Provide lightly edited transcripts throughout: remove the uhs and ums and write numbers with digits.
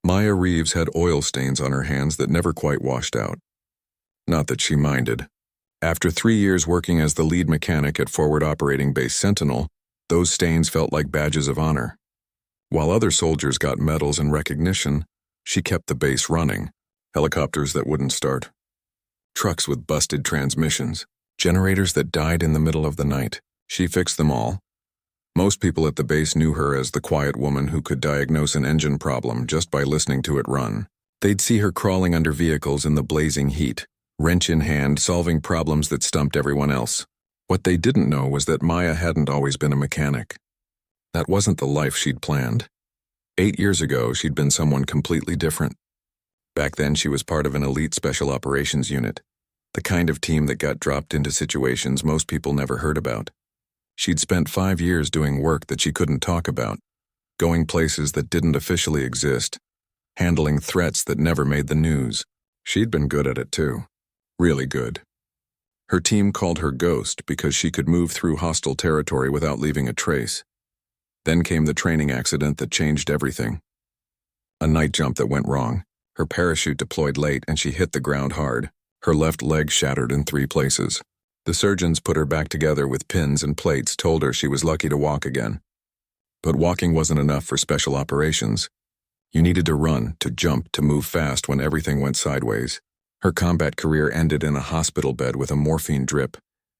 Maya Reeves had oil stains on her hands that never quite washed out. Not that she minded. After 3 years working as the lead mechanic at Forward Operating Base Sentinel, those stains felt like badges of honor. While other soldiers got medals and recognition, she kept the base running. Helicopters that wouldn't start, trucks with busted transmissions, generators that died in the middle of the night. She fixed them all. Most people at the base knew her as the quiet woman who could diagnose an engine problem just by listening to it run. They'd see her crawling under vehicles in the blazing heat, wrench in hand, solving problems that stumped everyone else. What they didn't know was that Maya hadn't always been a mechanic. That wasn't the life she'd planned. 8 years ago, she'd been someone completely different. Back then, she was part of an elite special operations unit, the kind of team that got dropped into situations most people never heard about. She'd spent 5 years doing work that she couldn't talk about, going places that didn't officially exist, handling threats that never made the news. She'd been good at it too. Really good. Her team called her Ghost because she could move through hostile territory without leaving a trace. Then came the training accident that changed everything. A night jump that went wrong. Her parachute deployed late and she hit the ground hard. Her left leg shattered in 3 places. The surgeons put her back together with pins and plates, told her she was lucky to walk again. But walking wasn't enough for special operations. You needed to run, to jump, to move fast when everything went sideways. Her combat career ended in a hospital bed with a morphine drip,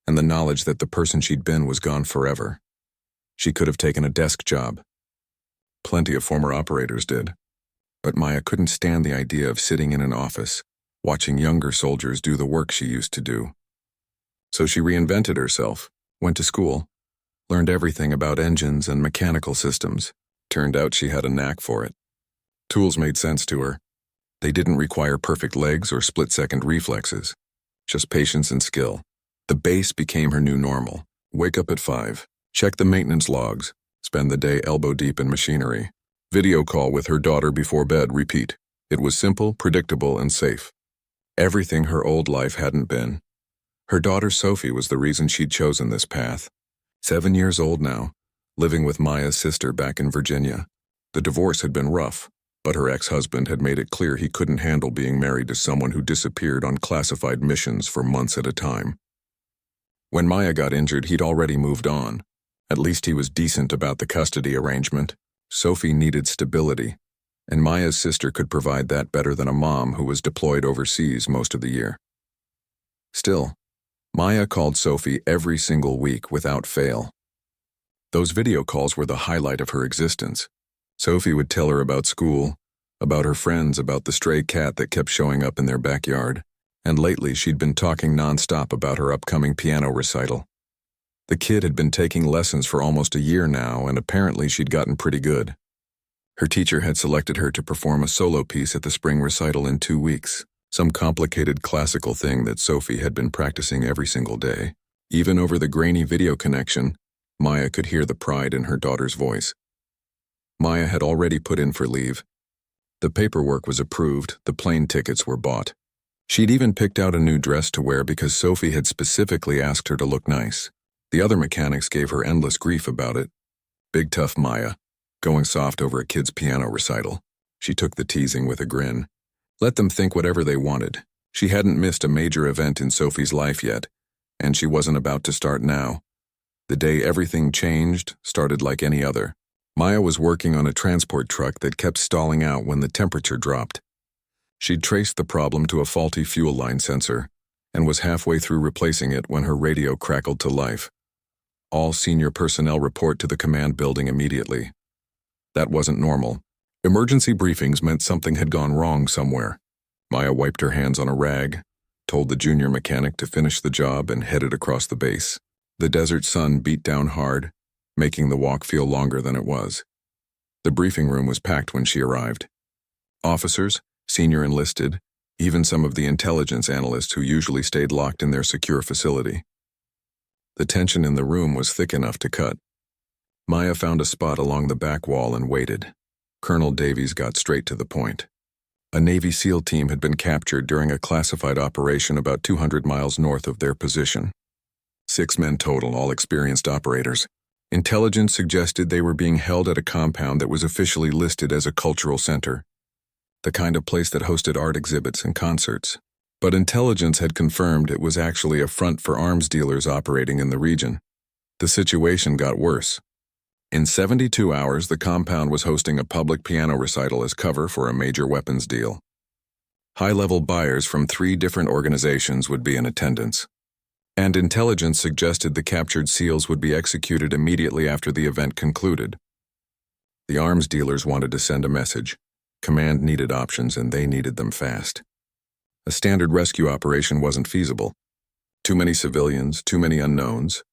and the knowledge that the person she'd been was gone forever. She could have taken a desk job. Plenty of former operators did. But Maya couldn't stand the idea of sitting in an office, watching younger soldiers do the work she used to do. So she reinvented herself, went to school, learned everything about engines and mechanical systems. Turned out she had a knack for it. Tools made sense to her. They didn't require perfect legs or split-second reflexes, just patience and skill. The base became her new normal. Wake up at 5, check the maintenance logs, spend the day elbow-deep in machinery. Video call with her daughter before bed, repeat. It was simple, predictable, and safe. Everything her old life hadn't been. Her daughter Sophie was the reason she'd chosen this path. 7 years old now, living with Maya's sister back in Virginia. The divorce had been rough, but her ex-husband had made it clear he couldn't handle being married to someone who disappeared on classified missions for months at a time. When Maya got injured, he'd already moved on. At least he was decent about the custody arrangement. Sophie needed stability, and Maya's sister could provide that better than a mom who was deployed overseas most of the year. Still, Maya called Sophie every single week without fail. Those video calls were the highlight of her existence. Sophie would tell her about school, about her friends, about the stray cat that kept showing up in their backyard, and lately she'd been talking nonstop about her upcoming piano recital. The kid had been taking lessons for almost a year now, and apparently she'd gotten pretty good. Her teacher had selected her to perform a solo piece at the spring recital in 2 weeks, some complicated classical thing that Sophie had been practicing every single day. Even over the grainy video connection, Maya could hear the pride in her daughter's voice. Maya had already put in for leave. The paperwork was approved, the plane tickets were bought. She'd even picked out a new dress to wear because Sophie had specifically asked her to look nice. The other mechanics gave her endless grief about it. Big tough Maya, going soft over a kid's piano recital. She took the teasing with a grin. Let them think whatever they wanted. She hadn't missed a major event in Sophie's life yet, and she wasn't about to start now. The day everything changed started like any other. Maya was working on a transport truck that kept stalling out when the temperature dropped. She'd traced the problem to a faulty fuel line sensor, and was halfway through replacing it when her radio crackled to life. All senior personnel report to the command building immediately. That wasn't normal. Emergency briefings meant something had gone wrong somewhere. Maya wiped her hands on a rag, told the junior mechanic to finish the job, and headed across the base. The desert sun beat down hard, making the walk feel longer than it was. The briefing room was packed when she arrived. Officers, senior enlisted, even some of the intelligence analysts who usually stayed locked in their secure facility. The tension in the room was thick enough to cut. Maya found a spot along the back wall and waited. Colonel Davies got straight to the point. A Navy SEAL team had been captured during a classified operation about 200 miles north of their position. 6 men total, all experienced operators. Intelligence suggested they were being held at a compound that was officially listed as a cultural center. the kind of place that hosted art exhibits and concerts. But intelligence had confirmed it was actually a front for arms dealers operating in the region. The situation got worse. In 72 hours, the compound was hosting a public piano recital as cover for a major weapons deal. High-level buyers from 3 different organizations would be in attendance. And intelligence suggested the captured SEALs would be executed immediately after the event concluded. The arms dealers wanted to send a message. Command needed options, and they needed them fast. A standard rescue operation wasn't feasible. Too many civilians, too many unknowns,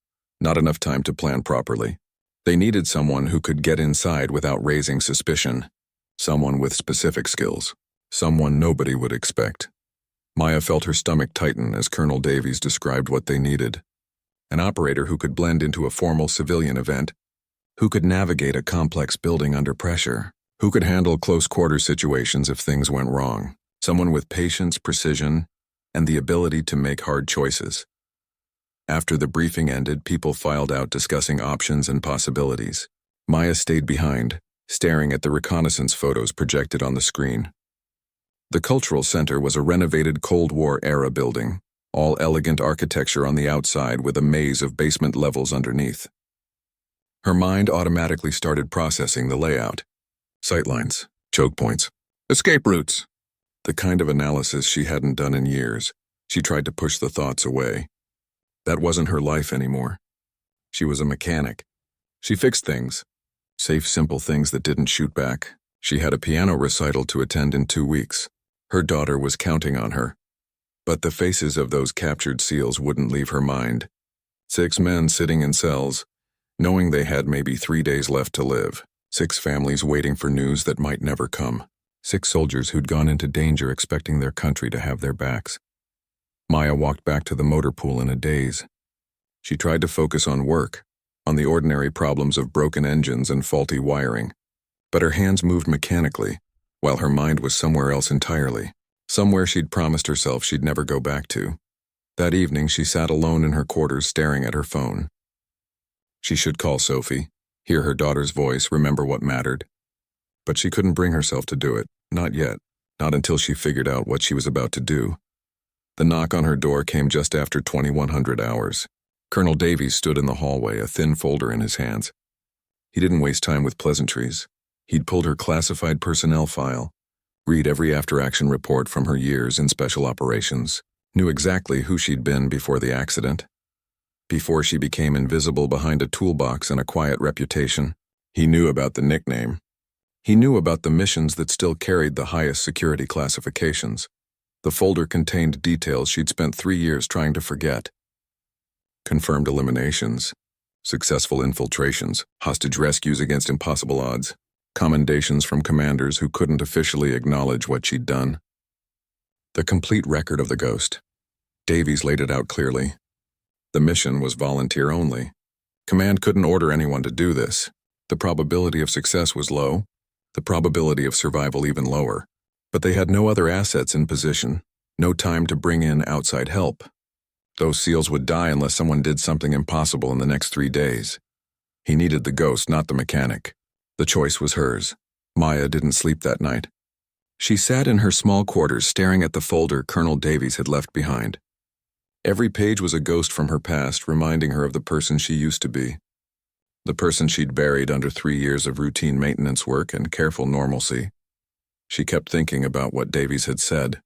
not enough time to plan properly. They needed someone who could get inside without raising suspicion. Someone with specific skills. Someone nobody would expect. Maya felt her stomach tighten as Colonel Davies described what they needed. An operator who could blend into a formal civilian event, who could navigate a complex building under pressure, who could handle close-quarter situations if things went wrong. Someone with patience, precision, and the ability to make hard choices. After the briefing ended, people filed out discussing options and possibilities. Maya stayed behind, staring at the reconnaissance photos projected on the screen. The Cultural Center was a renovated Cold War-era building, all elegant architecture on the outside with a maze of basement levels underneath. Her mind automatically started processing the layout. Sightlines, choke points, escape routes. The kind of analysis she hadn't done in years. She tried to push the thoughts away. That wasn't her life anymore. She was a mechanic. She fixed things. Safe, simple things that didn't shoot back. She had a piano recital to attend in 2 weeks. Her daughter was counting on her. But the faces of those captured SEALs wouldn't leave her mind. 6 men sitting in cells, knowing they had maybe 3 days left to live. 6 families waiting for news that might never come. 6 soldiers who'd gone into danger expecting their country to have their backs. Maya walked back to the motor pool in a daze. She tried to focus on work, on the ordinary problems of broken engines and faulty wiring. But her hands moved mechanically, while her mind was somewhere else entirely. Somewhere she'd promised herself she'd never go back to. That evening, she sat alone in her quarters staring at her phone. She should call Sophie, hear her daughter's voice, remember what mattered. But she couldn't bring herself to do it, not yet, not until she figured out what she was about to do. The knock on her door came just after 2100 hours. Colonel Davies stood in the hallway, a thin folder in his hands. He didn't waste time with pleasantries. He'd pulled her classified personnel file, read every after-action report from her years in special operations, knew exactly who she'd been before the accident. Before she became invisible behind a toolbox and a quiet reputation, he knew about the nickname. He knew about the missions that still carried the highest security classifications. The folder contained details she'd spent 3 years trying to forget. Confirmed eliminations, successful infiltrations, hostage rescues against impossible odds, commendations from commanders who couldn't officially acknowledge what she'd done. The complete record of the ghost. Davies laid it out clearly. The mission was volunteer only. Command couldn't order anyone to do this. The probability of success was low, the probability of survival even lower. But they had no other assets in position, no time to bring in outside help. Those SEALs would die unless someone did something impossible in the next 3 days. He needed the ghost, not the mechanic. The choice was hers. Maya didn't sleep that night. She sat in her small quarters staring at the folder Colonel Davies had left behind. Every page was a ghost from her past, reminding her of the person she used to be. The person she'd buried under 3 years of routine maintenance work and careful normalcy. She kept thinking about what Davies had said.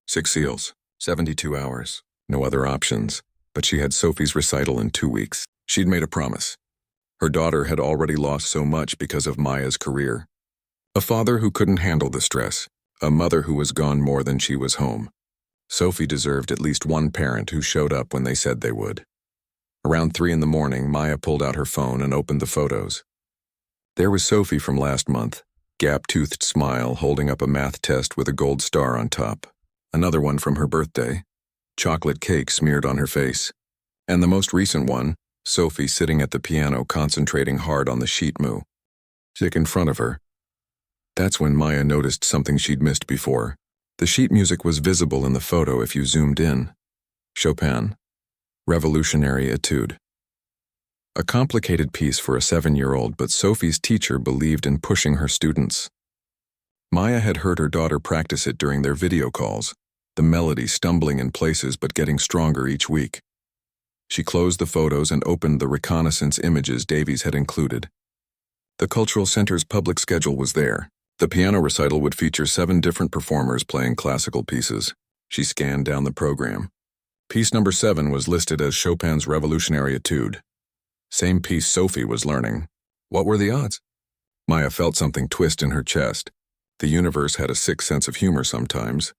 6 SEALs, 72 hours, no other options, but she had Sophie's recital in 2 weeks. She'd made a promise. Her daughter had already lost so much because of Maya's career. A father who couldn't handle the stress, a mother who was gone more than she was home. Sophie deserved at least one parent who showed up when they said they would. Around 3 in the morning, Maya pulled out her phone and opened the photos. There was Sophie from last month. Gap-toothed smile holding up a math test with a gold star on top. Another one from her birthday. Chocolate cake smeared on her face. And the most recent one, Sophie sitting at the piano concentrating hard on the sheet mu. Sick in front of her. That's when Maya noticed something she'd missed before. The sheet music was visible in the photo if you zoomed in. Chopin. Revolutionary Etude. A complicated piece for a 7-year-old, but Sophie's teacher believed in pushing her students. Maya had heard her daughter practice it during their video calls, the melody stumbling in places but getting stronger each week. She closed the photos and opened the reconnaissance images Davies had included. The Cultural Center's public schedule was there. The piano recital would feature 7 different performers playing classical pieces. She scanned down the program. Piece number 7 was listed as Chopin's Revolutionary Etude. Same piece Sophie was learning. What were the odds? Maya felt something twist in her chest. The universe had a sick sense of humor sometimes.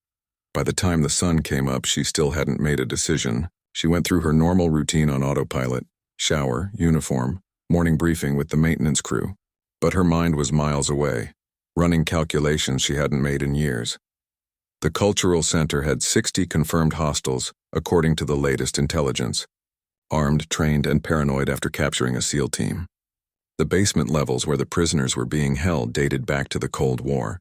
By the time the sun came up, she still hadn't made a decision. She went through her normal routine on autopilot: shower, uniform, morning briefing with the maintenance crew. But her mind was miles away, running calculations she hadn't made in years. The Cultural Center had 60 confirmed hostiles, according to the latest intelligence. Armed, trained, and paranoid after capturing a SEAL team. The basement levels where the prisoners were being held dated back to the Cold War,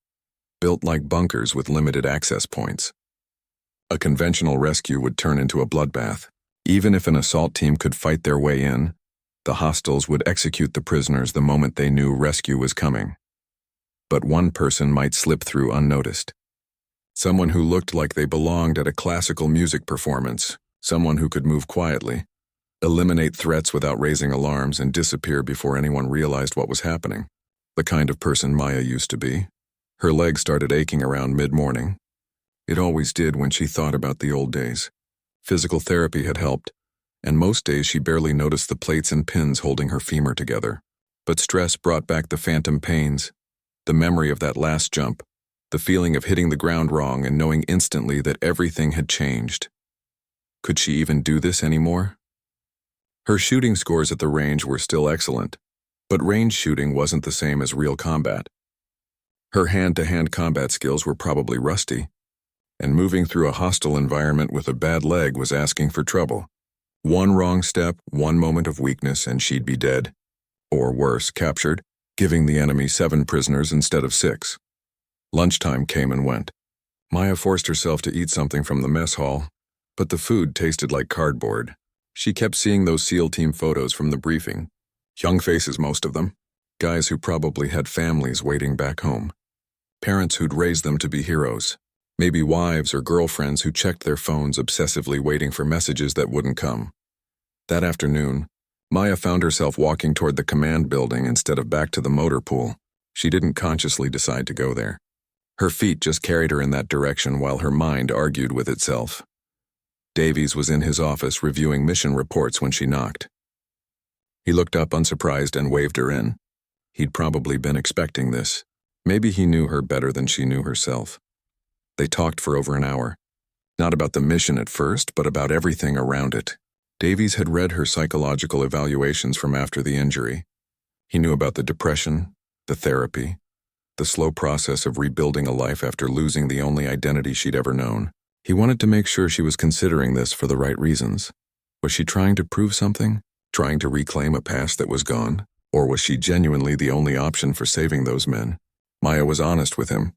built like bunkers with limited access points. A conventional rescue would turn into a bloodbath. Even if an assault team could fight their way in, the hostiles would execute the prisoners the moment they knew rescue was coming. But one person might slip through unnoticed. Someone who looked like they belonged at a classical music performance, someone who could move quietly, eliminate threats without raising alarms, and disappear before anyone realized what was happening. The kind of person Maya used to be. Her legs started aching around mid-morning. It always did when she thought about the old days. Physical therapy had helped, and most days she barely noticed the plates and pins holding her femur together. But stress brought back the phantom pains, the memory of that last jump, the feeling of hitting the ground wrong and knowing instantly that everything had changed. Could she even do this anymore? Her shooting scores at the range were still excellent, but range shooting wasn't the same as real combat. Her hand-to-hand combat skills were probably rusty, and moving through a hostile environment with a bad leg was asking for trouble. One wrong step, one moment of weakness, and she'd be dead. Or worse, captured, giving the enemy 7 prisoners instead of 6. Lunchtime came and went. Maya forced herself to eat something from the mess hall, but the food tasted like cardboard. She kept seeing those SEAL team photos from the briefing. Young faces, most of them. Guys who probably had families waiting back home. Parents who'd raised them to be heroes. Maybe wives or girlfriends who checked their phones obsessively waiting for messages that wouldn't come. That afternoon, Maya found herself walking toward the command building instead of back to the motor pool. She didn't consciously decide to go there. Her feet just carried her in that direction while her mind argued with itself. Davies was in his office reviewing mission reports when she knocked. He looked up unsurprised and waved her in. He'd probably been expecting this. Maybe he knew her better than she knew herself. They talked for over an hour. Not about the mission at first, but about everything around it. Davies had read her psychological evaluations from after the injury. He knew about the depression, the therapy, the slow process of rebuilding a life after losing the only identity she'd ever known. He wanted to make sure she was considering this for the right reasons. Was she trying to prove something? Trying to reclaim a past that was gone? Or was she genuinely the only option for saving those men? Maya was honest with him.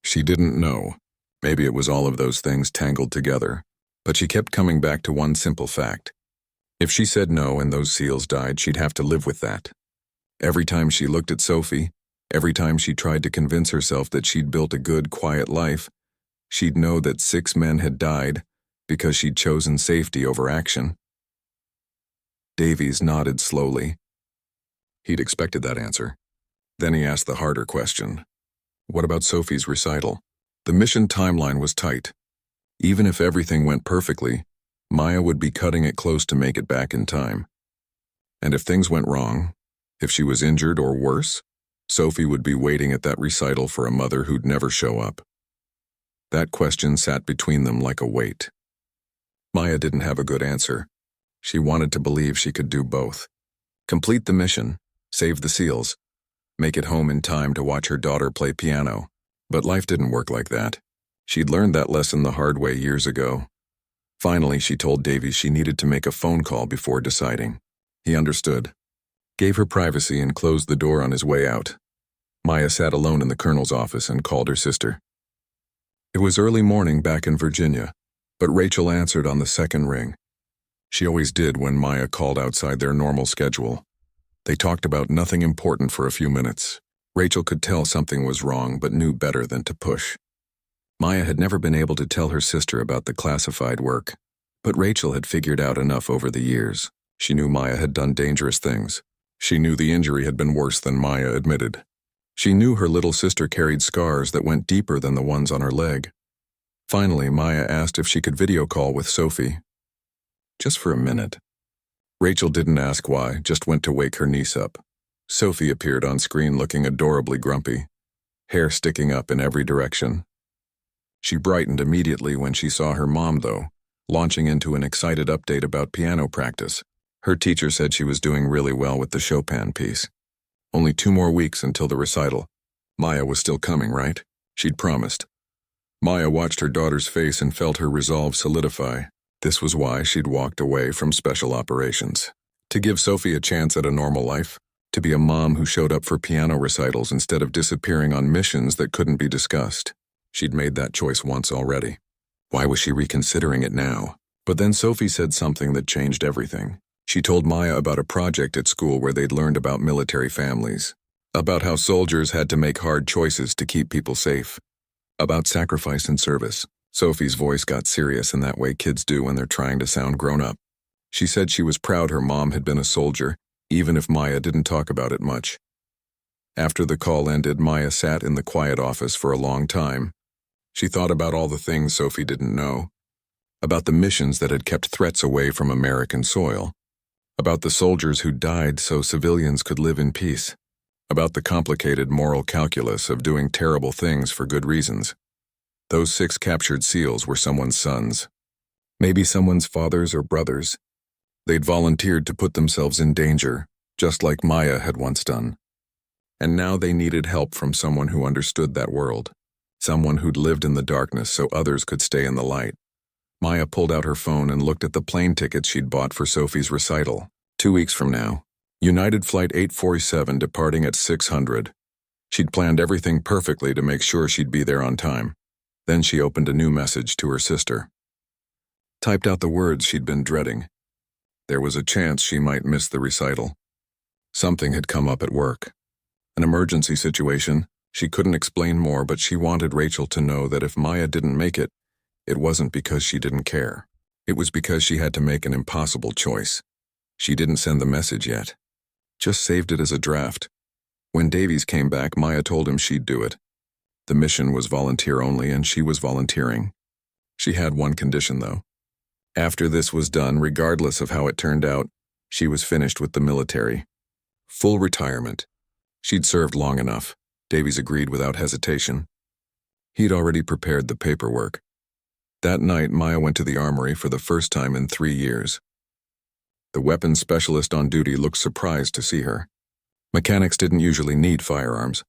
She didn't know. Maybe it was all of those things tangled together. But she kept coming back to one simple fact. If she said no and those SEALs died, she'd have to live with that. Every time she looked at Sophie, every time she tried to convince herself that she'd built a good, quiet life, she'd know that 6 men had died because she'd chosen safety over action. Davies nodded slowly. He'd expected that answer. Then he asked the harder question. What about Sophie's recital? The mission timeline was tight. Even if everything went perfectly, Maya would be cutting it close to make it back in time. And if things went wrong, if she was injured or worse, Sophie would be waiting at that recital for a mother who'd never show up. That question sat between them like a weight. Maya didn't have a good answer. She wanted to believe she could do both. Complete the mission, save the SEALs, make it home in time to watch her daughter play piano. But life didn't work like that. She'd learned that lesson the hard way years ago. Finally, she told Davies she needed to make a phone call before deciding. He understood, gave her privacy, and closed the door on his way out. Maya sat alone in the colonel's office and called her sister. It was early morning back in Virginia, but Rachel answered on the second ring. She always did when Maya called outside their normal schedule. They talked about nothing important for a few minutes. Rachel could tell something was wrong but knew better than to push. Maya had never been able to tell her sister about the classified work, but Rachel had figured out enough over the years. She knew Maya had done dangerous things. She knew the injury had been worse than Maya admitted. She knew her little sister carried scars that went deeper than the ones on her leg. Finally, Maya asked if she could video call with Sophie. Just for a minute. Rachel didn't ask why, just went to wake her niece up. Sophie appeared on screen looking adorably grumpy, hair sticking up in every direction. She brightened immediately when she saw her mom, though, launching into an excited update about piano practice. Her teacher said she was doing really well with the Chopin piece. Only 2 more weeks until the recital. Maya was still coming, right? She'd promised. Maya watched her daughter's face and felt her resolve solidify. This was why she'd walked away from special operations. To give Sophie a chance at a normal life. To be a mom who showed up for piano recitals instead of disappearing on missions that couldn't be discussed. She'd made that choice once already. Why was she reconsidering it now? But then Sophie said something that changed everything. She told Maya about a project at school where they'd learned about military families. About how soldiers had to make hard choices to keep people safe. About sacrifice and service. Sophie's voice got serious in that way kids do when they're trying to sound grown up. She said she was proud her mom had been a soldier, even if Maya didn't talk about it much. After the call ended, Maya sat in the quiet office for a long time. She thought about all the things Sophie didn't know. About the missions that had kept threats away from American soil. About the soldiers who died so civilians could live in peace. About the complicated moral calculus of doing terrible things for good reasons. Those 6 captured SEALs were someone's sons. Maybe someone's fathers or brothers. They'd volunteered to put themselves in danger, just like Maya had once done. And now they needed help from someone who understood that world. Someone who'd lived in the darkness so others could stay in the light. Maya pulled out her phone and looked at the plane tickets she'd bought for Sophie's recital. 2 weeks from now. United Flight 847 departing at 600. She'd planned everything perfectly to make sure she'd be there on time. Then she opened a new message to her sister. Typed out the words she'd been dreading. There was a chance she might miss the recital. Something had come up at work. An emergency situation. She couldn't explain more, but she wanted Rachel to know that if Maya didn't make it, it wasn't because she didn't care. It was because she had to make an impossible choice. She didn't send the message yet. Just saved it as a draft. When Davies came back, Maya told him she'd do it. The mission was volunteer only, and she was volunteering. She had one condition, though. After this was done, regardless of how it turned out, she was finished with the military. Full retirement. She'd served long enough. Davies agreed without hesitation. He'd already prepared the paperwork. That night, Maya went to the armory for the first time in 3 years. The weapons specialist on duty looked surprised to see her. Mechanics didn't usually need firearms,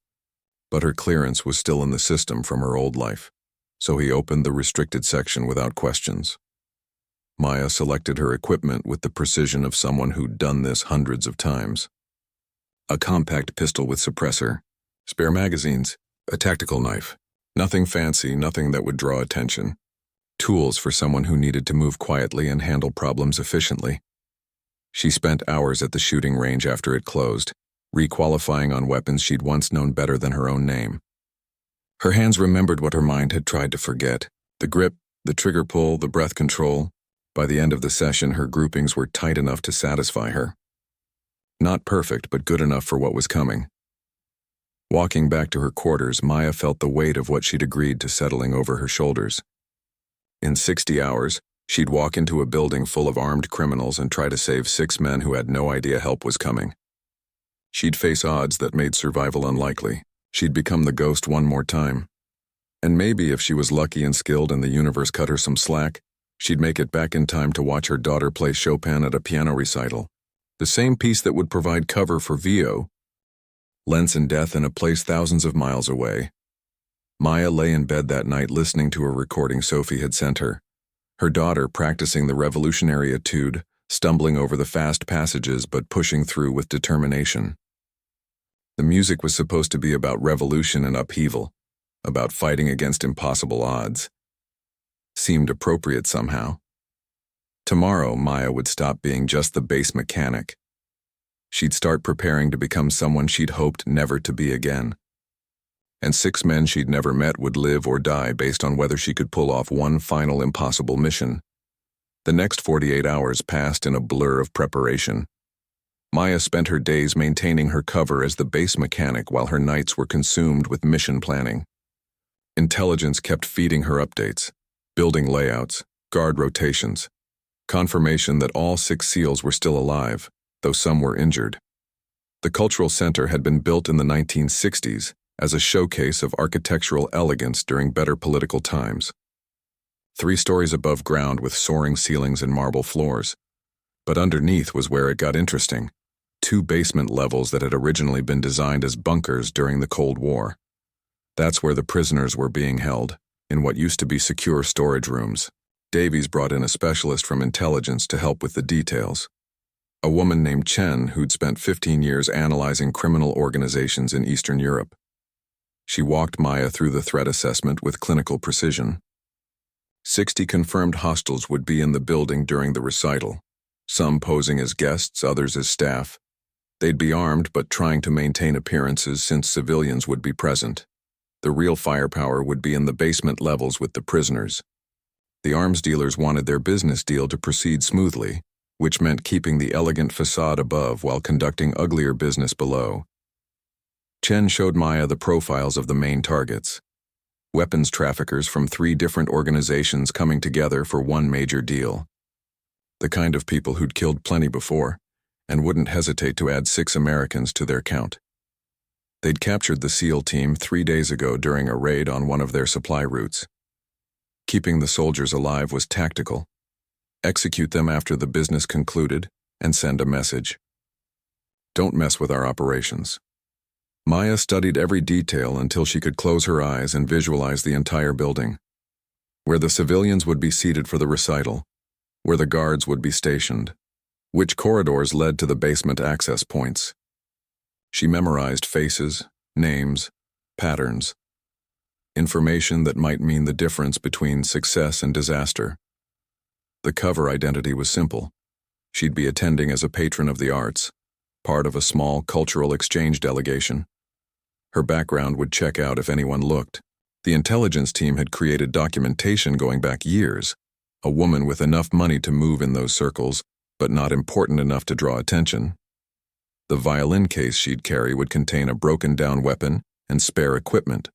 but her clearance was still in the system from her old life, so he opened the restricted section without questions. Maya selected her equipment with the precision of someone who'd done this hundreds of times. A compact pistol with suppressor, spare magazines, a tactical knife. Nothing fancy, nothing that would draw attention. Tools for someone who needed to move quietly and handle problems efficiently. She spent hours at the shooting range after it closed, requalifying on weapons she'd once known better than her own name. Her hands remembered what her mind had tried to forget. The grip, the trigger pull, the breath control. By the end of the session, her groupings were tight enough to satisfy her. Not perfect, but good enough for what was coming. Walking back to her quarters, Maya felt the weight of what she'd agreed to settling over her shoulders. In 60 hours, she'd walk into a building full of armed criminals and try to save 6 men who had no idea help was coming. She'd face odds that made survival unlikely. She'd become the ghost one more time. And maybe if she was lucky and skilled and the universe cut her some slack, she'd make it back in time to watch her daughter play Chopin at a piano recital. The same piece that would provide cover for VO, Lens and Death in a place thousands of miles away. Maya lay in bed that night listening to a recording Sophie had sent her. Her daughter practicing the revolutionary etude, stumbling over the fast passages but pushing through with determination. The music was supposed to be about revolution and upheaval, about fighting against impossible odds. Seemed appropriate somehow. Tomorrow, Maya would stop being just the base mechanic. She'd start preparing to become someone she'd hoped never to be again. and 6 men she'd never met would live or die based on whether she could pull off one final impossible mission. The next 48 hours passed in a blur of preparation. Maya spent her days maintaining her cover as the base mechanic while her nights were consumed with mission planning. Intelligence kept feeding her updates, building layouts, guard rotations, confirmation that all 6 SEALs were still alive, though some were injured. The cultural center had been built in the 1960s as a showcase of architectural elegance during better political times. 3 stories above ground with soaring ceilings and marble floors. But underneath was where it got interesting. 2 basement levels that had originally been designed as bunkers during the Cold War. That's where the prisoners were being held, in what used to be secure storage rooms. Davies brought in a specialist from intelligence to help with the details. A woman named Chen who'd spent 15 years analyzing criminal organizations in Eastern Europe. She walked Maya through the threat assessment with clinical precision. 60 confirmed hostiles would be in the building during the recital, some posing as guests, others as staff. They'd be armed but trying to maintain appearances since civilians would be present. The real firepower would be in the basement levels with the prisoners. The arms dealers wanted their business deal to proceed smoothly, which meant keeping the elegant facade above while conducting uglier business below. Chen showed Maya the profiles of the main targets. Weapons traffickers from 3 different organizations coming together for one major deal. The kind of people who'd killed plenty before, and wouldn't hesitate to add 6 Americans to their count. They'd captured the SEAL team 3 days ago during a raid on one of their supply routes. Keeping the soldiers alive was tactical. Execute them after the business concluded, and send a message. Don't mess with our operations. Maya studied every detail until she could close her eyes and visualize the entire building. Where the civilians would be seated for the recital, where the guards would be stationed, which corridors led to the basement access points. She memorized faces, names, patterns, information that might mean the difference between success and disaster. The cover identity was simple. She'd be attending as a patron of the arts, part of a small cultural exchange delegation. Her background would check out if anyone looked. The intelligence team had created documentation going back years. A woman with enough money to move in those circles, but not important enough to draw attention. The violin case she'd carry would contain a broken-down weapon and spare equipment.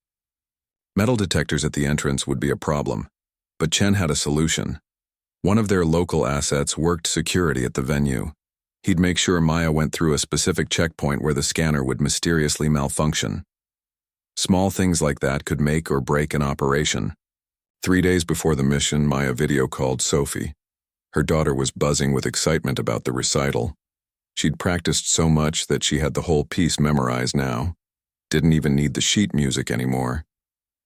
Metal detectors at the entrance would be a problem, but Chen had a solution. One of their local assets worked security at the venue. He'd make sure Maya went through a specific checkpoint where the scanner would mysteriously malfunction. Small things like that could make or break an operation. 3 days before the mission, Maya video called Sophie. Her daughter was buzzing with excitement about the recital. She'd practiced so much that she had the whole piece memorized now. Didn't even need the sheet music anymore.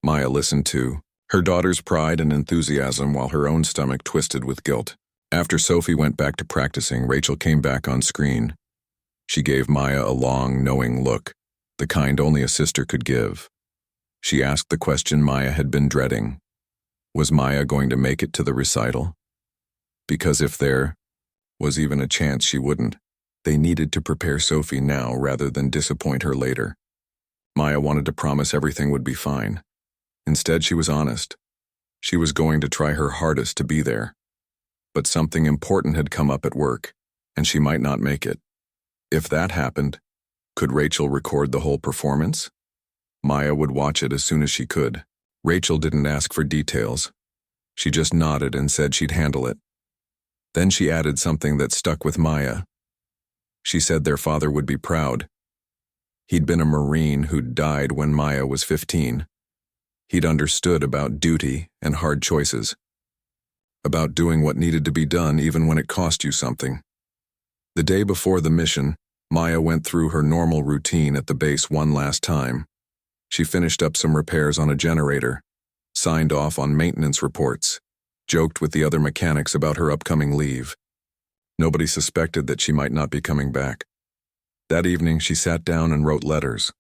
Maya listened to her daughter's pride and enthusiasm while her own stomach twisted with guilt. After Sophie went back to practicing, Rachel came back on screen. She gave Maya a long, knowing look, the kind only a sister could give. She asked the question Maya had been dreading. Was Maya going to make it to the recital? Because if there was even a chance she wouldn't, they needed to prepare Sophie now rather than disappoint her later. Maya wanted to promise everything would be fine. Instead, she was honest. She was going to try her hardest to be there. But something important had come up at work, and she might not make it. If that happened, could Rachel record the whole performance? Maya would watch it as soon as she could. Rachel didn't ask for details. She just nodded and said she'd handle it. Then she added something that stuck with Maya. She said their father would be proud. He'd been a Marine who'd died when Maya was 15. He'd understood about duty and hard choices. About doing what needed to be done even when it cost you something. The day before the mission, Maya went through her normal routine at the base one last time. She finished up some repairs on a generator, signed off on maintenance reports, joked with the other mechanics about her upcoming leave. Nobody suspected that she might not be coming back. That evening, she sat down and wrote letters.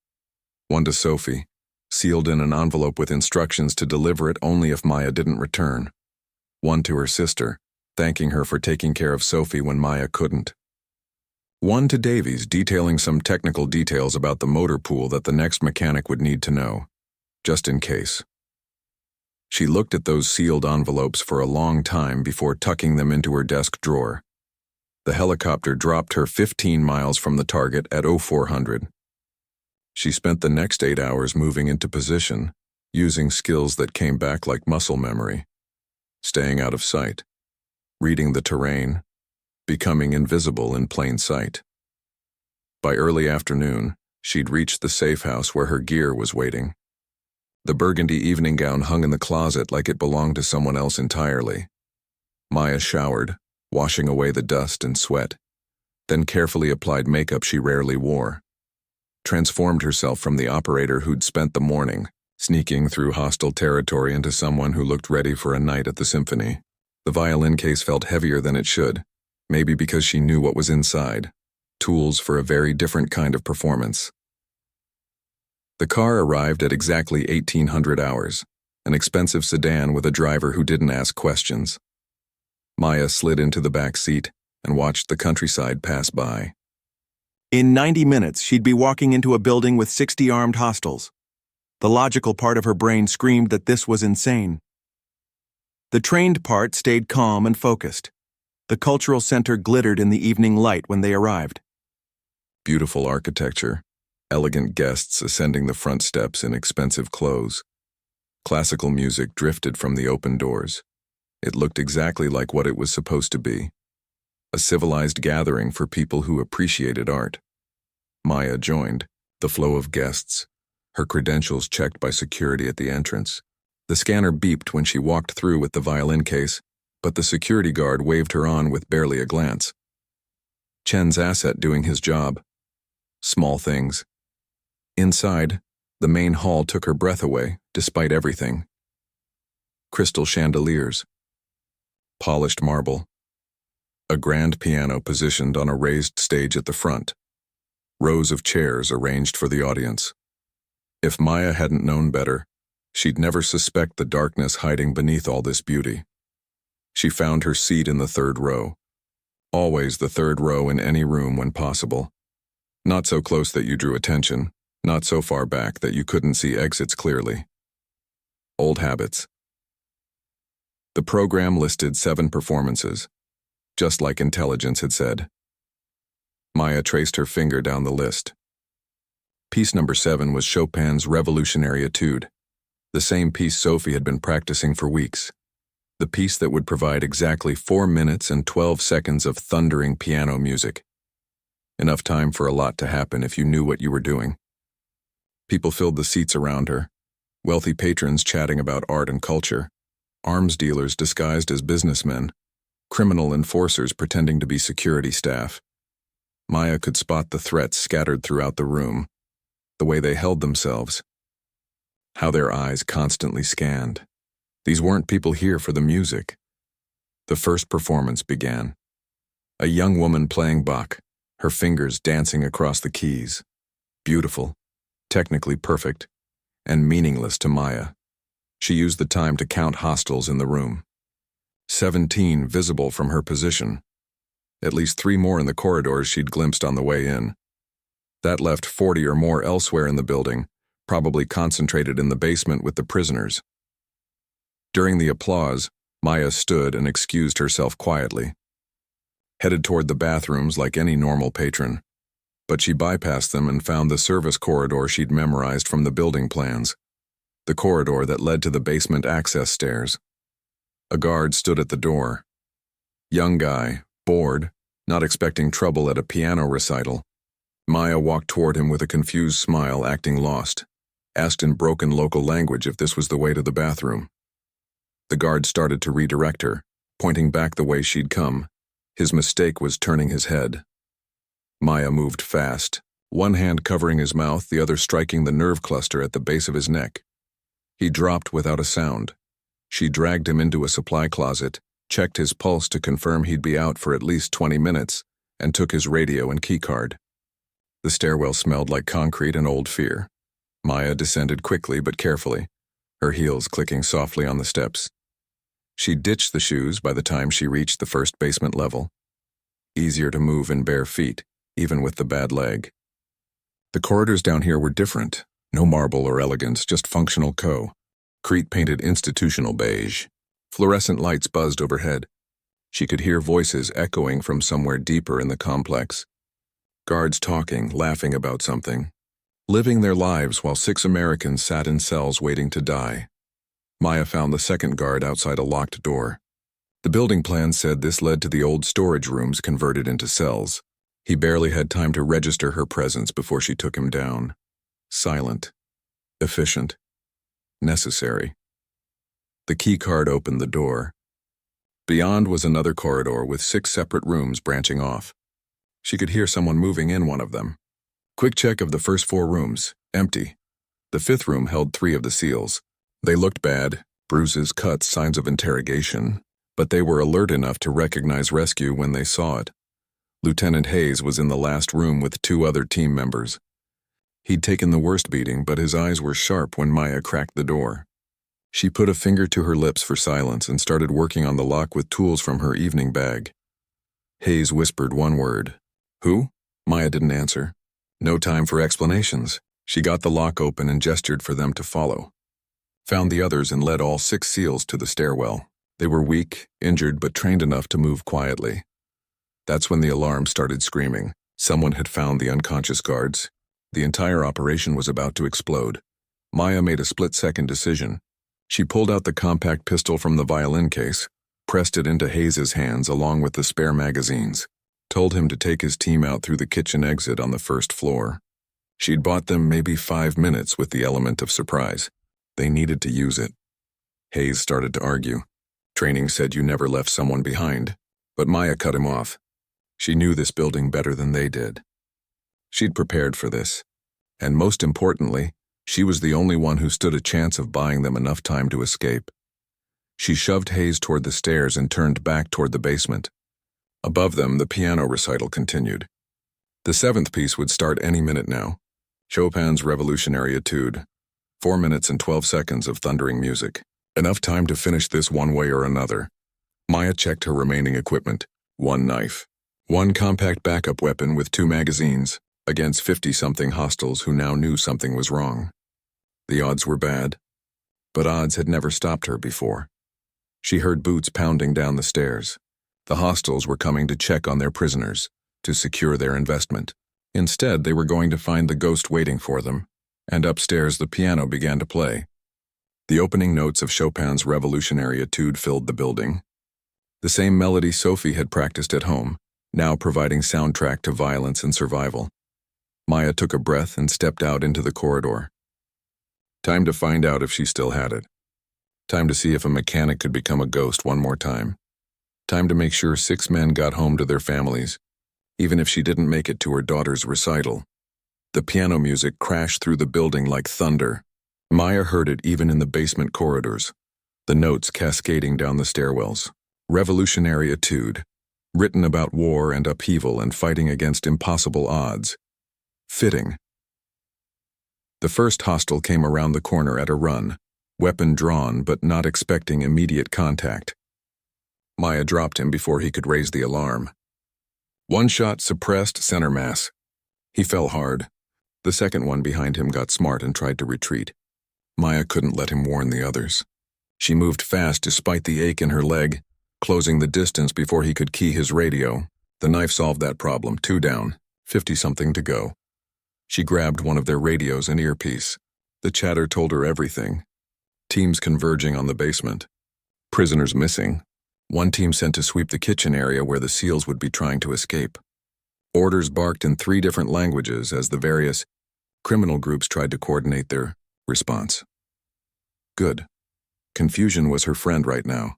One to Sophie, sealed in an envelope with instructions to deliver it only if Maya didn't return. One to her sister, thanking her for taking care of Sophie when Maya couldn't. One to Davies, detailing some technical details about the motor pool that the next mechanic would need to know. just in case. She looked at those sealed envelopes for a long time before tucking them into her desk drawer. The helicopter dropped her 15 miles from the target at 0400. She spent the next 8 hours moving into position, using skills that came back like muscle memory, staying out of sight, reading the terrain, becoming invisible in plain sight. By early afternoon, she'd reached the safe house where her gear was waiting. The burgundy evening gown hung in the closet like it belonged to someone else entirely. Maya showered, washing away the dust and sweat, then carefully applied makeup she rarely wore, transformed herself from the operator who'd spent the morning sneaking through hostile territory into someone who looked ready for a night at the symphony. The violin case felt heavier than it should, maybe because she knew what was inside, tools for a very different kind of performance. The car arrived at exactly 1800 hours, an expensive sedan with a driver who didn't ask questions. Maya slid into the back seat and watched the countryside pass by. In 90 minutes, she'd be walking into a building with 60 armed hostiles. The logical part of her brain screamed that this was insane. The trained part stayed calm and focused. The cultural center glittered in the evening light when they arrived. Beautiful architecture, elegant guests ascending the front steps in expensive clothes. Classical music drifted from the open doors. It looked exactly like what it was supposed to be. A civilized gathering for people who appreciated art. Maya joined the flow of guests, her credentials checked by security at the entrance. The scanner beeped when she walked through with the violin case, but the security guard waved her on with barely a glance. Chen's asset doing his job. Small things. Inside, the main hall took her breath away, despite everything. Crystal chandeliers. Polished marble. A grand piano positioned on a raised stage at the front. Rows of chairs arranged for the audience. If Maya hadn't known better, she'd never suspect the darkness hiding beneath all this beauty. She found her seat in the third row. Always the third row in any room when possible. Not so close that you drew attention, not so far back that you couldn't see exits clearly. Old habits. The program listed 7 performances, just like intelligence had said. Maya traced her finger down the list. Piece number 7 was Chopin's Revolutionary Etude, the same piece Sophie had been practicing for weeks. The piece that would provide exactly 4 minutes and 12 seconds of thundering piano music. Enough time for a lot to happen if you knew what you were doing. People filled the seats around her, wealthy patrons chatting about art and culture, arms dealers disguised as businessmen, criminal enforcers pretending to be security staff. Maya could spot the threats scattered throughout the room, the way they held themselves, how their eyes constantly scanned. These weren't people here for the music. The first performance began. A young woman playing Bach, her fingers dancing across the keys. Beautiful, technically perfect, and meaningless to Maya. She used the time to count hostiles in the room. 17 visible from her position. At least 3 more in the corridors she'd glimpsed on the way in. That left 40 or more elsewhere in the building, probably concentrated in the basement with the prisoners. During the applause, Maya stood and excused herself quietly. Headed toward the bathrooms like any normal patron, but she bypassed them and found the service corridor she'd memorized from the building plans, the corridor that led to the basement access stairs. A guard stood at the door. Young guy, bored, not expecting trouble at a piano recital. Maya walked toward him with a confused smile, acting lost, asked in broken local language if this was the way to the bathroom. The guard started to redirect her, pointing back the way she'd come. His mistake was turning his head. Maya moved fast, one hand covering his mouth, the other striking the nerve cluster at the base of his neck. He dropped without a sound. She dragged him into a supply closet, checked his pulse to confirm he'd be out for at least 20 minutes, and took his radio and keycard. The stairwell smelled like concrete and old fear. Maya descended quickly but carefully, her heels clicking softly on the steps. She ditched the shoes by the time she reached the first basement level. Easier to move in bare feet, even with the bad leg. The corridors down here were different, No marble or elegance, just functional Crete-painted institutional beige. Fluorescent lights buzzed overhead. She could hear voices echoing from somewhere deeper in the complex. Guards talking, laughing about something. Living their lives while 6 Americans sat in cells waiting to die. Maya found the second guard outside a locked door. The building plan said this led to the old storage rooms converted into cells. He barely had time to register her presence before she took him down. Silent. Efficient. Necessary. The key card opened the door. Beyond was another corridor with 6 separate rooms branching off. She could hear someone moving in one of them. Quick check of the first 4 rooms. Empty. The 5th room held 3 of the seals. They looked bad, bruises, cuts, signs of interrogation, but they were alert enough to recognize rescue when they saw it. Lieutenant Hayes was in the last room with 2 other team members. He'd taken the worst beating, but his eyes were sharp when Maya cracked the door. She put a finger to her lips for silence and started working on the lock with tools from her evening bag. Hayes whispered one word. "Who?" Maya didn't answer. No time for explanations. She got the lock open and gestured for them to follow. Found the others and led all 6 SEALs to the stairwell. They were weak, injured, but trained enough to move quietly. That's when the alarm started screaming. Someone had found the unconscious guards. The entire operation was about to explode. Maya made a split-second decision. She pulled out the compact pistol from the violin case, pressed it into Hayes's hands along with the spare magazines, told him to take his team out through the kitchen exit on the first floor. She'd bought them maybe 5 minutes with the element of surprise. They needed to use it. Hayes started to argue. Training said you never left someone behind, but Maya cut him off. She knew this building better than they did. She'd prepared for this, and most importantly, she was the only one who stood a chance of buying them enough time to escape. She shoved Hayes toward the stairs and turned back toward the basement. Above them, the piano recital continued. The 7th piece would start any minute now. Chopin's Revolutionary Etude. 4 minutes and 12 seconds of thundering music. Enough time to finish this one way or another. Maya checked her remaining equipment. 1 knife. 1 compact backup weapon with 2 magazines, against 50-something hostiles who now knew something was wrong. The odds were bad, but odds had never stopped her before. She heard boots pounding down the stairs. The hostiles were coming to check on their prisoners, to secure their investment. Instead, they were going to find the ghost waiting for them, and upstairs the piano began to play. The opening notes of Chopin's Revolutionary Etude filled the building. The same melody Sophie had practiced at home, now providing soundtrack to violence and survival. Maya took a breath and stepped out into the corridor. Time to find out if she still had it. Time to see if a mechanic could become a ghost one more time. Time to make sure 6 men got home to their families, even if she didn't make it to her daughter's recital. The piano music crashed through the building like thunder. Maya heard it even in the basement corridors, the notes cascading down the stairwells. Revolutionary Etude, written about war and upheaval and fighting against impossible odds. Fitting. The first hostile came around the corner at a run, weapon drawn but not expecting immediate contact. Maya dropped him before he could raise the alarm. 1 shot suppressed center mass. He fell hard. The second one behind him got smart and tried to retreat. Maya couldn't let him warn the others. She moved fast despite the ache in her leg, closing the distance before he could key his radio. The knife solved that problem. 2 down, 50-something to go. She grabbed one of their radios and earpiece. The chatter told her everything. Teams converging on the basement. Prisoners missing. 1 team sent to sweep the kitchen area where the SEALs would be trying to escape. Orders barked in 3 different languages as the various criminal groups tried to coordinate their response. Good. Confusion was her friend right now.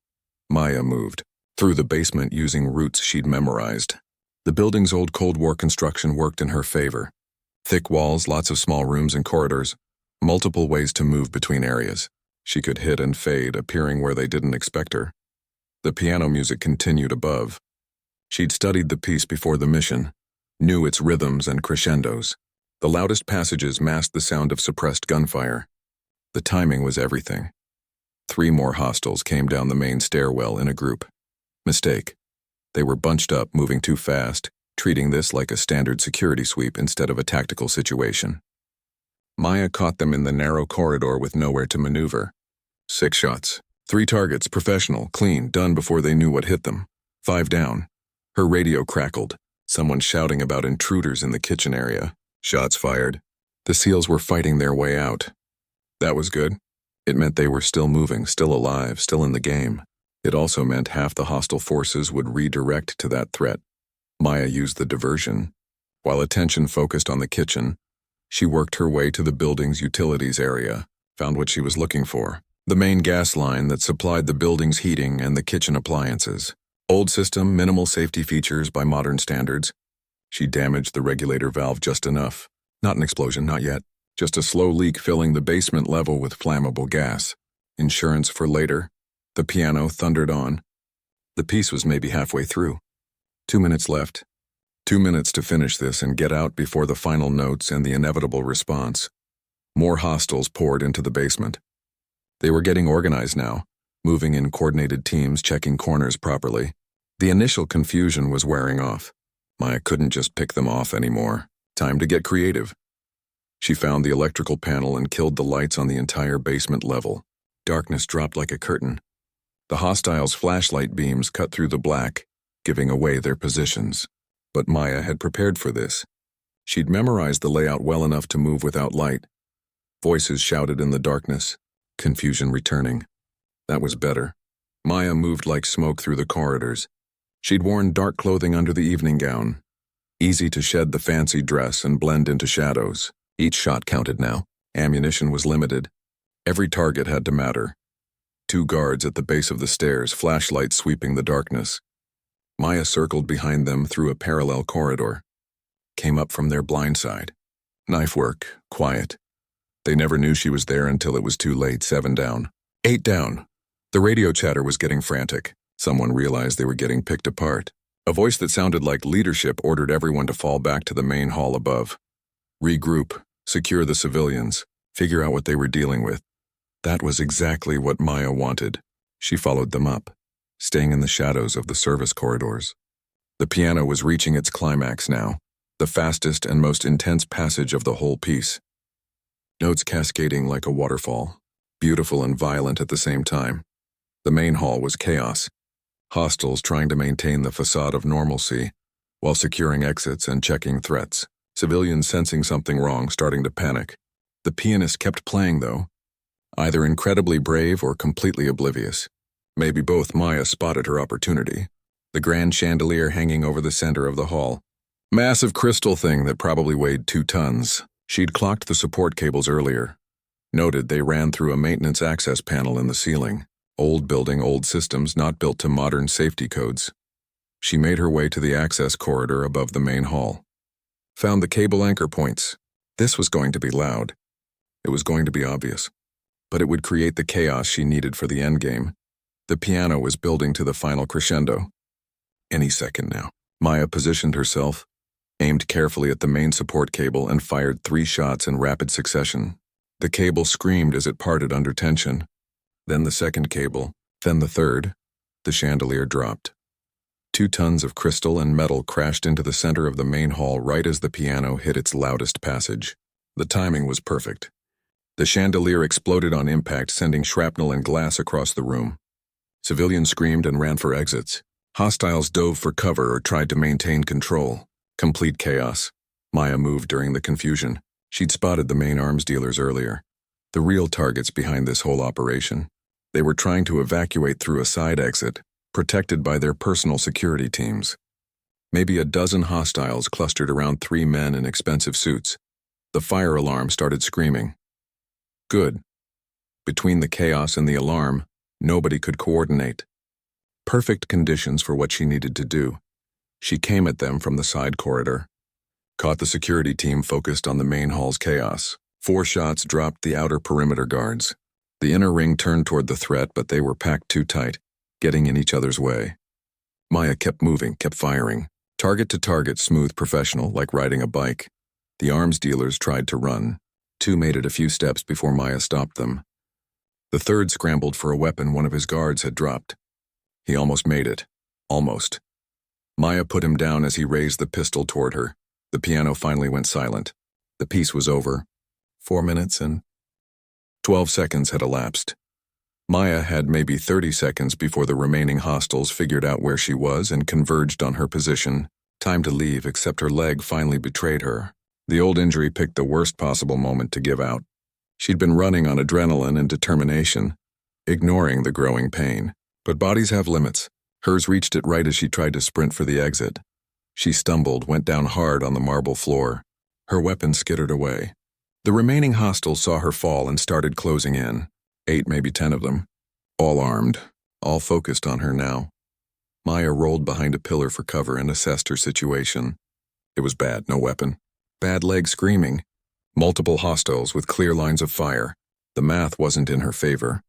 Maya moved through the basement using routes she'd memorized. The building's old Cold War construction worked in her favor. Thick walls, lots of small rooms and corridors, multiple ways to move between areas. She could hit and fade, appearing where they didn't expect her. The piano music continued above. She'd studied the piece before the mission, knew its rhythms and crescendos. The loudest passages masked the sound of suppressed gunfire. The timing was everything. 3 more hostiles came down the main stairwell in a group. Mistake. They were bunched up, moving too fast, treating this like a standard security sweep instead of a tactical situation. Maya caught them in the narrow corridor with nowhere to maneuver. 6 shots. 3 targets, professional, clean, done before they knew what hit them. 5 down. Her radio crackled. Someone shouting about intruders in the kitchen area. Shots fired. The SEALs were fighting their way out. That was good. It meant they were still moving, still alive, still in the game. It also meant half the hostile forces would redirect to that threat. Maya used the diversion. While attention focused on the kitchen, she worked her way to the building's utilities area, found what she was looking for. The main gas line that supplied the building's heating and the kitchen appliances. Old system, minimal safety features by modern standards. She damaged the regulator valve just enough. Not an explosion, not yet. Just a slow leak filling the basement level with flammable gas. Insurance for later. The piano thundered on. The piece was maybe halfway through. 2 minutes left. 2 minutes to finish this and get out before the final notes and the inevitable response. More hostiles poured into the basement. They were getting organized now, moving in coordinated teams, checking corners properly. The initial confusion was wearing off. Maya couldn't just pick them off anymore. Time to get creative. She found the electrical panel and killed the lights on the entire basement level. Darkness dropped like a curtain. The hostiles' flashlight beams cut through the black, giving away their positions. But Maya had prepared for this. She'd memorized the layout well enough to move without light. Voices shouted in the darkness, confusion returning. That was better. Maya moved like smoke through the corridors. She'd worn dark clothing under the evening gown. Easy to shed the fancy dress and blend into shadows. Each shot counted now. Ammunition was limited. Every target had to matter. 2 guards at the base of the stairs, flashlights sweeping the darkness. Maya circled behind them through a parallel corridor. Came up from their blind side. Knife work, quiet. They never knew she was there until it was too late. 7 down. 8 down. The radio chatter was getting frantic. Someone realized they were getting picked apart. A voice that sounded like leadership ordered everyone to fall back to the main hall above. Regroup, secure the civilians, figure out what they were dealing with. That was exactly what Maya wanted. She followed them up, staying in the shadows of the service corridors. The piano was reaching its climax now, the fastest and most intense passage of the whole piece. Notes cascading like a waterfall, beautiful and violent at the same time. The main hall was chaos. Hostiles trying to maintain the facade of normalcy, while securing exits and checking threats. Civilians sensing something wrong, starting to panic. The pianist kept playing, though. Either incredibly brave or completely oblivious. Maybe both. Maya spotted her opportunity. The grand chandelier hanging over the center of the hall. Massive crystal thing that probably weighed 2 tons. She'd clocked the support cables earlier. Noted they ran through a maintenance access panel in the ceiling. Old building, old systems, not built to modern safety codes. She made her way to the access corridor above the main hall. Found the cable anchor points. This was going to be loud. It was going to be obvious. But it would create the chaos she needed for the endgame. The piano was building to the final crescendo. Any second now. Maya positioned herself, aimed carefully at the main support cable, and fired 3 shots in rapid succession. The cable screamed as it parted under tension. Then the second cable, then the third. The chandelier dropped. 2 tons of crystal and metal crashed into the center of the main hall right as the piano hit its loudest passage. The timing was perfect. The chandelier exploded on impact, sending shrapnel and glass across the room. Civilians screamed and ran for exits. Hostiles dove for cover or tried to maintain control. Complete chaos. Maya moved during the confusion. She'd spotted the main arms dealers earlier. The real targets behind this whole operation. They were trying to evacuate through a side exit, protected by their personal security teams. Maybe a dozen hostiles clustered around 3 men in expensive suits. The fire alarm started screaming. Good. Between the chaos and the alarm, nobody could coordinate. Perfect conditions for what she needed to do. She came at them from the side corridor. Caught the security team focused on the main hall's chaos. 4 shots dropped the outer perimeter guards. The inner ring turned toward the threat, but they were packed too tight, getting in each other's way. Maya kept moving, kept firing. Target to target, smooth, professional, like riding a bike. The arms dealers tried to run. 2 made it a few steps before Maya stopped them. The third scrambled for a weapon one of his guards had dropped. He almost made it. Almost. Maya put him down as he raised the pistol toward her. The piano finally went silent. The piece was over. 4 minutes and 12 seconds had elapsed. Maya had maybe 30 seconds before the remaining hostiles figured out where she was and converged on her position. Time to leave, except her leg finally betrayed her. The old injury picked the worst possible moment to give out. She'd been running on adrenaline and determination, ignoring the growing pain. But bodies have limits. Hers reached it right as she tried to sprint for the exit. She stumbled, went down hard on the marble floor. Her weapon skittered away. The remaining hostiles saw her fall and started closing in. 8, maybe 10 of them. All armed, all focused on her now. Maya rolled behind a pillar for cover and assessed her situation. It was bad, no weapon. Bad leg screaming. Multiple hostiles with clear lines of fire. The math wasn't in her favor.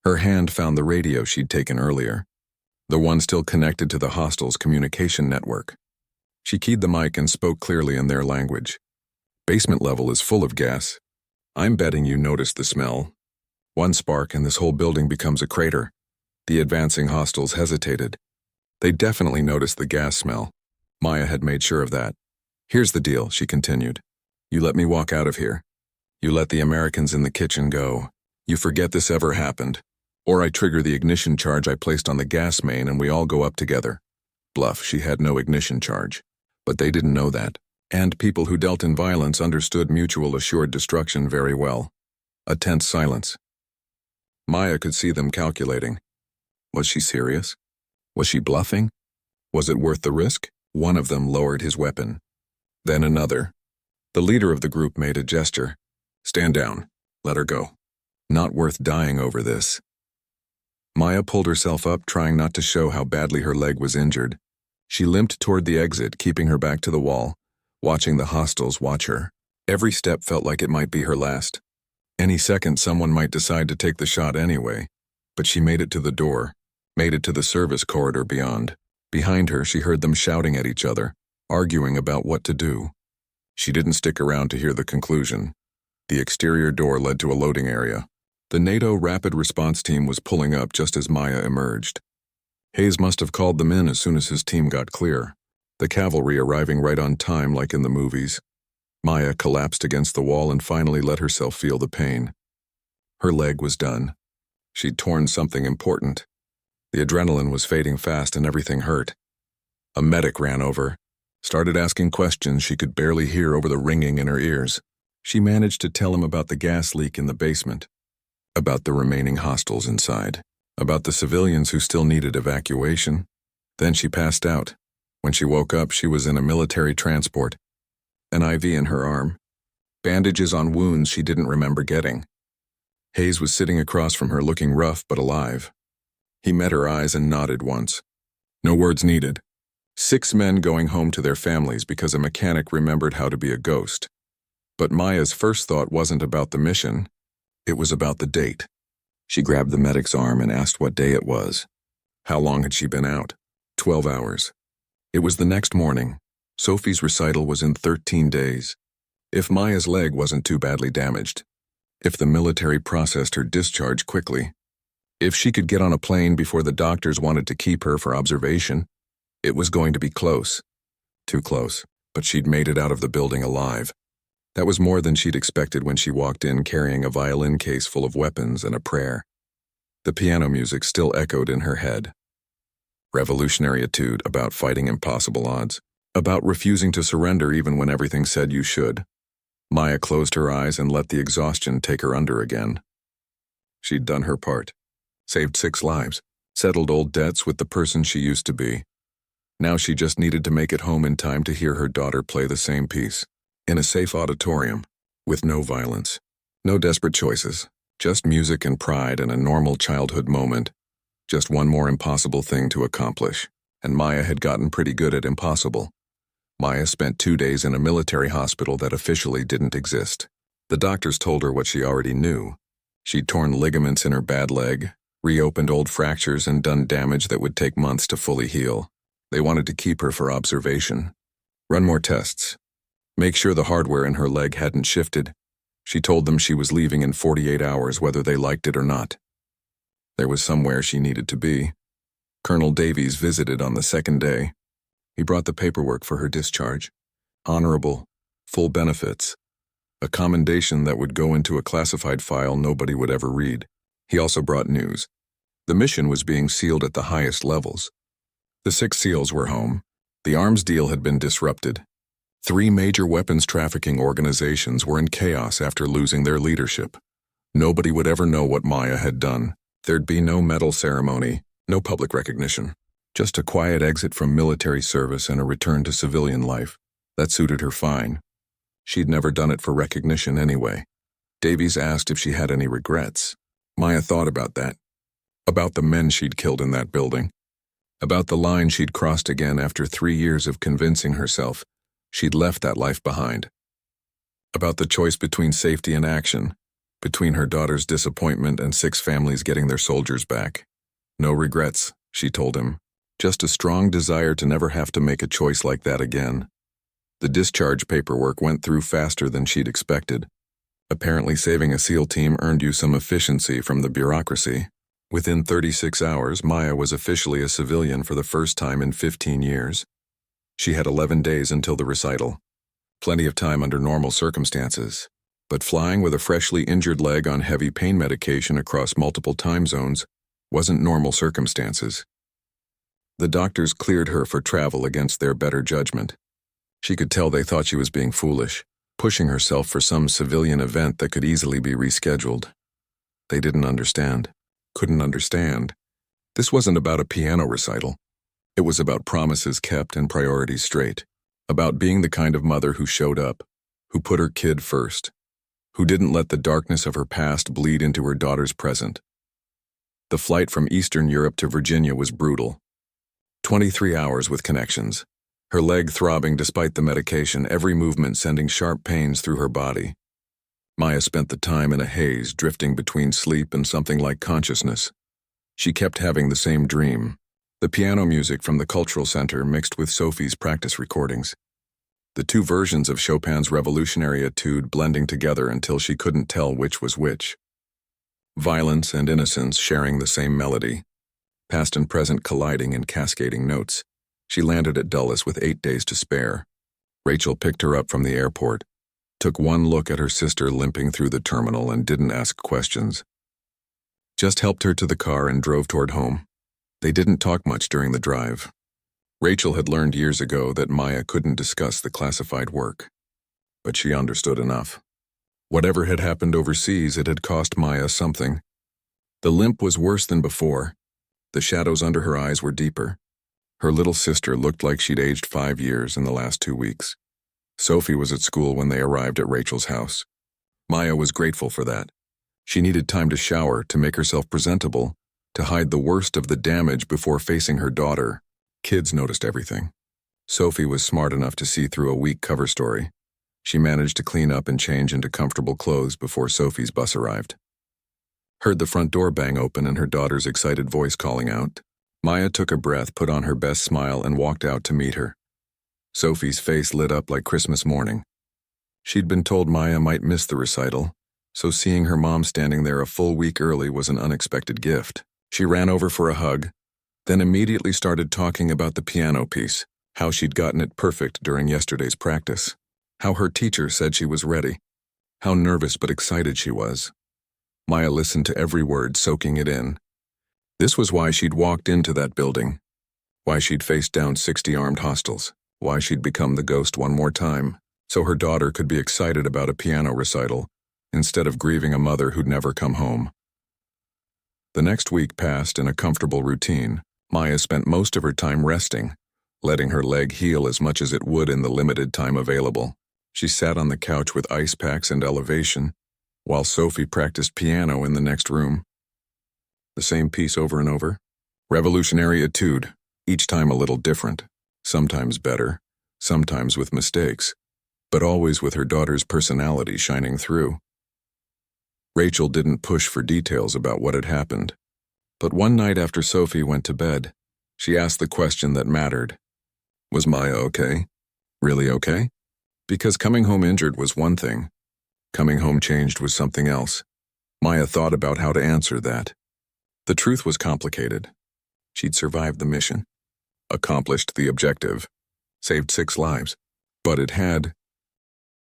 Her hand found the radio she'd taken earlier, the one still connected to the hostiles' communication network. She keyed the mic and spoke clearly in their language. Basement level is full of gas. I'm betting you noticed the smell. One spark and this whole building becomes a crater. The advancing hostiles hesitated. They definitely noticed the gas smell. Maya had made sure of that. Here's the deal, she continued. You let me walk out of here. You let the Americans in the kitchen go. You forget this ever happened. Or I trigger the ignition charge I placed on the gas main and we all go up together. Bluff, she had no ignition charge. But they didn't know that. And people who dealt in violence understood mutual assured destruction very well. A tense silence. Maya could see them calculating. Was she serious? Was she bluffing? Was it worth the risk? One of them lowered his weapon. Then another. The leader of the group made a gesture. Stand down. Let her go. Not worth dying over this. Maya pulled herself up, trying not to show how badly her leg was injured. She limped toward the exit, keeping her back to the wall, watching the hostiles watch her. Every step felt like it might be her last. Any second someone might decide to take the shot anyway. But she made it to the door, made it to the service corridor beyond. Behind her, she heard them shouting at each other, arguing about what to do. She didn't stick around to hear the conclusion. The exterior door led to a loading area. The NATO rapid response team was pulling up just as Maya emerged. Hayes must have called them in as soon as his team got clear, the cavalry arriving right on time like in the movies. Maya collapsed against the wall and finally let herself feel the pain. Her leg was done. She'd torn something important. The adrenaline was fading fast and everything hurt. A medic ran over, started asking questions she could barely hear over the ringing in her ears. She managed to tell him about the gas leak in the basement, about the remaining hostiles inside, about the civilians who still needed evacuation. Then she passed out. When she woke up, she was in a military transport, an IV in her arm, bandages on wounds she didn't remember getting. Hayes was sitting across from her looking rough but alive. He met her eyes and nodded once. No words needed. 6 men going home to their families because a mechanic remembered how to be a ghost. But Maya's first thought wasn't about the mission. It was about the date. She grabbed the medic's arm and asked what day it was. How long had she been out? 12 hours. It was the next morning. Sophie's recital was in 13 days. If Maya's leg wasn't too badly damaged, if the military processed her discharge quickly, if she could get on a plane before the doctors wanted to keep her for observation, it was going to be close. Too close, but she'd made it out of the building alive. That was more than she'd expected when she walked in carrying a violin case full of weapons and a prayer. The piano music still echoed in her head. Revolutionary etude about fighting impossible odds, about refusing to surrender even when everything said you should. Maya closed her eyes and let the exhaustion take her under again. She'd done her part, saved 6 lives, settled old debts with the person she used to be. Now she just needed to make it home in time to hear her daughter play the same piece. In a safe auditorium, with no violence, no desperate choices, just music and pride and a normal childhood moment. Just one more impossible thing to accomplish, and Maya had gotten pretty good at impossible. Maya spent 2 days in a military hospital that officially didn't exist. The doctors told her what she already knew. She'd torn ligaments in her bad leg, reopened old fractures and done damage that would take months to fully heal. They wanted to keep her for observation. Run more tests. Make sure the hardware in her leg hadn't shifted. She told them she was leaving in 48 hours whether they liked it or not. There was somewhere she needed to be. Colonel Davies visited on the 2nd day. He brought the paperwork for her discharge. Honorable, full benefits. a commendation that would go into a classified file nobody would ever read. He also brought news. The mission was being sealed at the highest levels. The 6 SEALs were home. The arms deal had been disrupted. 3 major weapons trafficking organizations were in chaos after losing their leadership. Nobody would ever know what Maya had done. There'd be no medal ceremony, no public recognition. Just a quiet exit from military service and a return to civilian life. That suited her fine. She'd never done it for recognition anyway. Davies asked if she had any regrets. Maya thought about that. About the men she'd killed in that building. About the line she'd crossed again after 3 years of convincing herself she'd left that life behind. About the choice between safety and action, between her daughter's disappointment and 6 families getting their soldiers back. No regrets, she told him. Just a strong desire to never have to make a choice like that again. The discharge paperwork went through faster than she'd expected. Apparently saving a SEAL team earned you some efficiency from the bureaucracy. Within 36 hours, Maya was officially a civilian for the first time in 15 years. She had 11 days until the recital. Plenty of time under normal circumstances. But flying with a freshly injured leg on heavy pain medication across multiple time zones wasn't normal circumstances. The doctors cleared her for travel against their better judgment. She could tell they thought she was being foolish, pushing herself for some civilian event that could easily be rescheduled. They didn't understand. Couldn't understand. This wasn't about a piano recital. It was about promises kept and priorities straight. About being the kind of mother who showed up, who put her kid first, who didn't let the darkness of her past bleed into her daughter's present. The flight from Eastern Europe to Virginia was brutal. 23 hours with connections. Her leg throbbing despite the medication, every movement sending sharp pains through her body. Maya spent the time in a haze, drifting between sleep and something like consciousness. She kept having the same dream. The piano music from the Cultural Center mixed with Sophie's practice recordings. The 2 versions of Chopin's Revolutionary Etude blending together until she couldn't tell which was which. Violence and innocence sharing the same melody. Past and present colliding in cascading notes. She landed at Dulles with 8 days to spare. Rachel picked her up from the airport, took one look at her sister limping through the terminal and didn't ask questions. Just helped her to the car and drove toward home. They didn't talk much during the drive. Rachel had learned years ago that Maya couldn't discuss the classified work. But she understood enough. Whatever had happened overseas, it had cost Maya something. The limp was worse than before. The shadows under her eyes were deeper. Her little sister looked like she'd aged 5 years in the last 2 weeks. Sophie was at school when they arrived at Rachel's house. Maya was grateful for that. She needed time to shower, to make herself presentable, to hide the worst of the damage before facing her daughter. Kids noticed everything. Sophie was smart enough to see through a weak cover story. She managed to clean up and change into comfortable clothes before Sophie's bus arrived. Heard the front door bang open and her daughter's excited voice calling out. Maya took a breath, put on her best smile, and walked out to meet her. Sophie's face lit up like Christmas morning. She'd been told Maya might miss the recital, so seeing her mom standing there a full week early was an unexpected gift. She ran over for a hug, then immediately started talking about the piano piece, how she'd gotten it perfect during yesterday's practice, how her teacher said she was ready, how nervous but excited she was. Maya listened to every word, soaking it in. This was why she'd walked into that building, why she'd faced down 60 armed hostiles, why she'd become the ghost one more time, so her daughter could be excited about a piano recital instead of grieving a mother who'd never come home. The next week passed in a comfortable routine. Maya spent most of her time resting, letting her leg heal as much as it would in the limited time available. She sat on the couch with ice packs and elevation, while Sophie practiced piano in the next room. The same piece over and over. Revolutionary Etude, each time a little different, sometimes better, sometimes with mistakes, but always with her daughter's personality shining through. Rachel didn't push for details about what had happened, but one night after Sophie went to bed, she asked the question that mattered. Was Maya okay? Really okay? Because coming home injured was one thing. Coming home changed was something else. Maya thought about how to answer that. The truth was complicated. She'd survived the mission, accomplished the objective, saved 6 lives, but it had